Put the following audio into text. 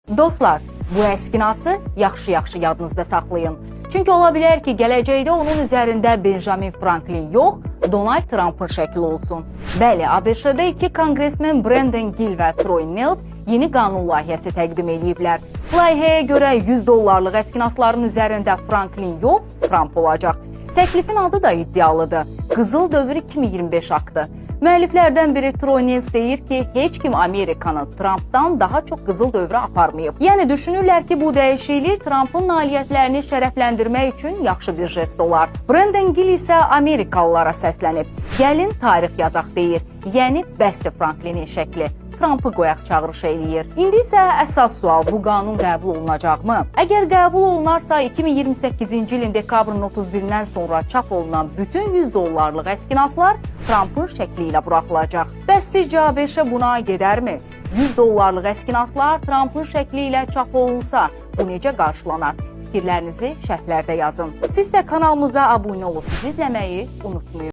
Dostlar, bu əskinası yaxşı-yaxşı yadınızda saxlayın. Çünki ola bilər ki, gələcəkdə onun üzərində Benjamin Franklin yox, Donald Trump'ın şəkli olsun. Bəli, ABŞ-da iki konqresmen Brandon Gill və Troy Nehls yeni qanun layihəsi təqdim ediblər. Layihəyə görə $100 əskinasların üzərində Franklin yox, Trump olacaq. Təklifin adı da iddialıdır. Qızıl dövr 2025 aktı. Müəlliflərdən biri Troy Nehls deyir ki, heç kim Amerikanı Trump'dan daha çox qızıl dövrə aparmayıb. Yəni düşünürlər ki, bu dəyişiklik Trump'ın nailiyyətlərini şərəfləndirmək üçün yaxşı bir jest olar. Brandon Gill isə Amerikalılara səslənib. Gəlin tarix yazaq deyir. Yəni bəsdir Franklinin şəkli. Trump'ı qoyaq çağırış eləyir. İndi isə əsas sual, bu qanun qəbul olunacaqmı? Əgər qəbul olunarsa 2028-ci ilin dekabrın 31-dən sonra çap olunan bütün $100 əskinaslar Trump'ın şəkli ilə buraxılacaq. Bəs sizcə ABŞ buna gedərmi? $100 əskinaslar Trump'ın şəkli ilə çap olunsa bu necə qarşılanar? Fikirlərinizi şərhlərdə yazın. Siz də kanalımıza abunə olub bizi izləməyi unutmayın.